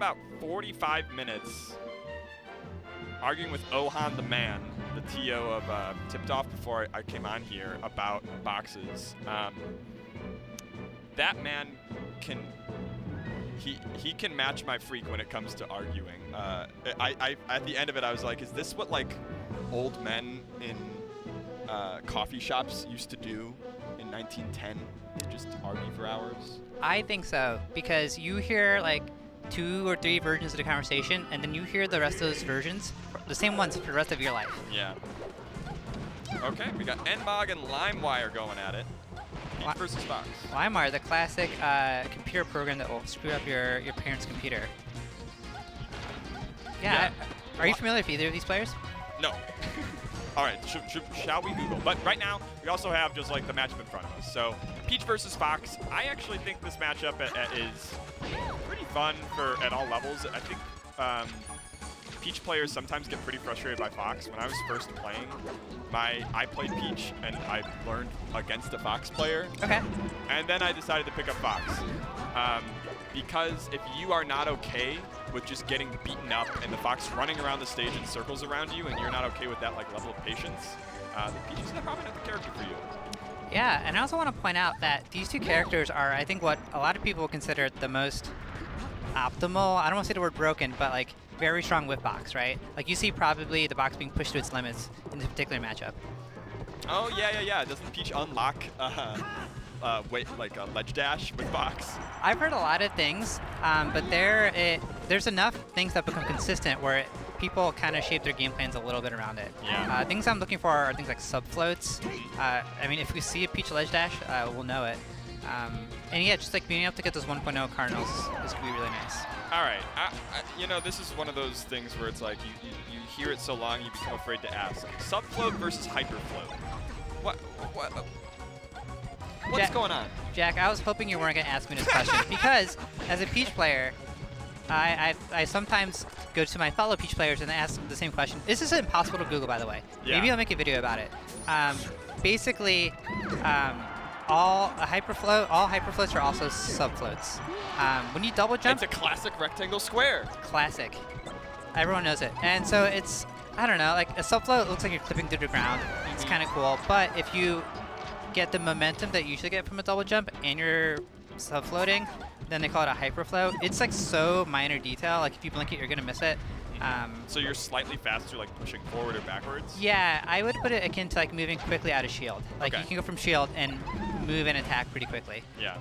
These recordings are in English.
about 45 minutes arguing with Ohan the man, the TO of Tipped Off before I came on here about boxes. That man can he can match my freak when it comes to arguing. I at the end of it I was like, is this what like old men in coffee shops used to do in 1910? They just argue for hours? I think so, because you hear like 2 or 3 versions of the conversation, and then you hear the rest of those versions, the same ones for the rest of your life. Yeah. Okay, we got nMOG and Limewire going at it. Peach versus Fox. Limewire, the classic computer program that will screw up your parents' computer. Yeah. Are you familiar with either of these players? No. All right, shall we Google? But right now, we also have just like the matchup in front of us. So Peach versus Fox. I actually think this matchup is pretty fun at all levels. I think Peach players sometimes get pretty frustrated by Fox. When I was first playing, I played Peach and I learned against a Fox player. Okay. And then I decided to pick up Fox. Because if you are not okay with just getting beaten up and the Fox running around the stage in circles around you, and you're not okay with that like level of patience, then Peach is probably not the character for you. Yeah, and I also want to point out that these two characters are, I think, what a lot of people consider the most optimal, I don't want to say the word broken, but like very strong whip box, right? Like you see probably the box being pushed to its limits in this particular matchup. Oh, yeah. Doesn't Peach unlock like a ledge dash with box? I've heard a lot of things, but there's enough things that become consistent where people kind of shape their game plans a little bit around it. Yeah. Things I'm looking for are things like sub floats. I mean, if we see a Peach ledge dash, we'll know it. And yeah, just like being able to get those 1.0 cardinals is going to be really nice. All right. You know, this is one of those things where it's like you hear it so long you become afraid to ask. Sub float versus hyper float. What's going on? Jack, I was hoping you weren't going to ask me this question because as a Peach player, I sometimes go to my fellow Peach players and ask the same question. This is impossible to Google, by the way. Yeah. Maybe I'll make a video about it. Basically, all hyperfloats are also subfloats. When you double jump, it's a classic rectangle square. Classic. Everyone knows it. And so it's, I don't know, like a subfloat looks like you're clipping through the ground. It's kind of cool. But if you get the momentum that you usually get from a double jump and you're subfloating, then they call it a hyperfloat. It's like so minor detail. Like if you blink it, you're gonna miss it. So you're slightly faster, like pushing forward or backwards? Yeah, I would put it akin to like moving quickly out of shield. Like you can go from shield and move and attack pretty quickly. Yeah.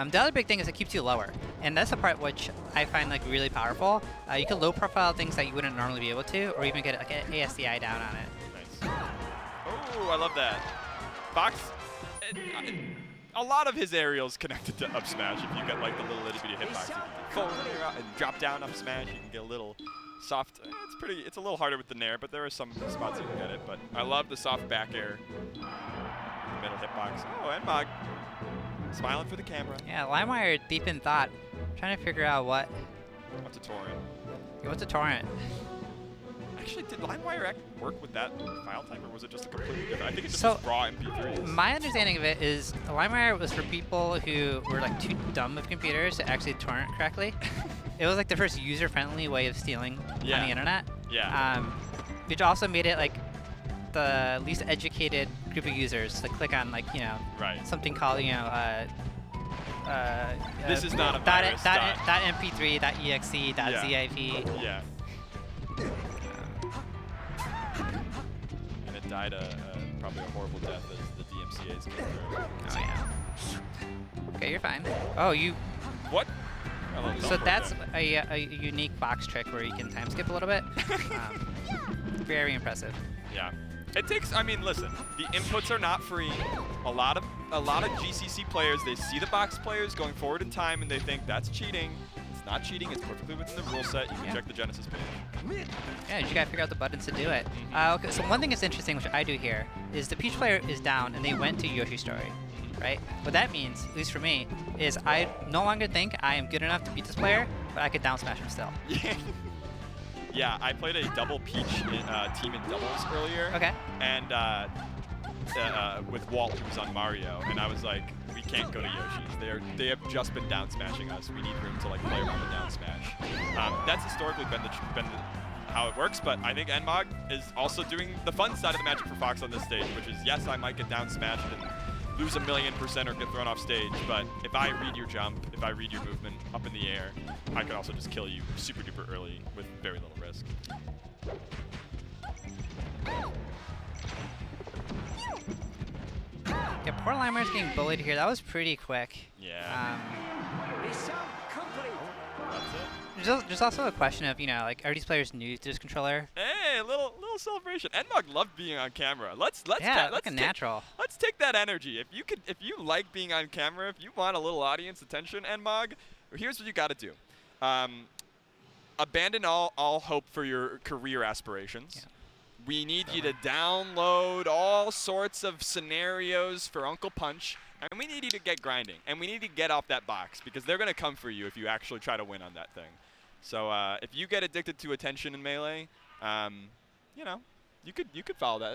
The other big thing is it keeps you lower, and that's the part which I find like really powerful. You can low profile things that you wouldn't normally be able to, or even get like an ASDI down on it. Nice. Oh, I love that. Fox, a lot of his aerials connected to up smash. If you get like the little itty bitty hitbox, you can do forward and drop down up smash. You can get a little soft. It's a little harder with the nair, but there are some spots you can get it. But I love the soft back air, the middle hitbox. Oh, and nMOG smiling for the camera. Yeah, Limewire deep in thought, trying to figure out what's a torrent. What's a torrent? Actually, did Limewire work with that file type, or was it just a completely different? I think it's just raw MP3s. My understanding of it is Limewire was for people who were like too dumb with computers to actually torrent correctly. It was like the first user-friendly way of stealing on the internet. Yeah. Which also made it like the least educated group of users to click on, like, you know, something called, you know, this is not a virus. .mp3, .exe, .zip. Yeah. And it died probably a horrible death as the DMCA's came through. Oh, yeah. Okay, you're fine. Oh, you... What? So that's a unique box trick where you can time skip a little bit. Very impressive. Yeah. It takes, I mean, listen, the inputs are not free. A lot of GCC players, they see the box players going forward in time and they think that's cheating. It's not cheating, it's perfectly within the rule set. You can check the Genesis page. Yeah, you just gotta figure out the buttons to do it. Okay, so one thing that's interesting, which I do here, is the Peach player is down and they went to Yoshi's story, right? What that means, at least for me, is I no longer think I am good enough to beat this player, but I could down smash him still. Yeah, I played a double Peach team in doubles earlier. Okay. And with Walt, who was on Mario, and I was like, we can't go to Yoshi's. They have just been down smashing us. We need room to like play around the down smash. That's historically been how it works, but I think nMOG is also doing the fun side of the magic for Fox on this stage, which is, yes, I might get down smashed and lose 1,000,000% or get thrown off stage, but if I read your jump, if I read your movement up in the air, I could also just kill you super duper early with very little risk. Yeah, poor Limewire's getting bullied here. That was pretty quick. Yeah. Mission complete. That's it. There's also a question of, you know, like, are these players new to this controller? Hey, a little celebration. nMOG loved being on camera. Let's Yeah, like a natural. Let's take that energy. If you like being on camera, if you want a little audience attention, nMOG, here's what you got to do. Abandon all hope for your career aspirations. Yeah. We need you to download all sorts of scenarios for Uncle Punch, and we need you to get grinding, and we need to get off that box because they're going to come for you if you actually try to win on that thing. So if you get addicted to attention in Melee, you know, you could follow that.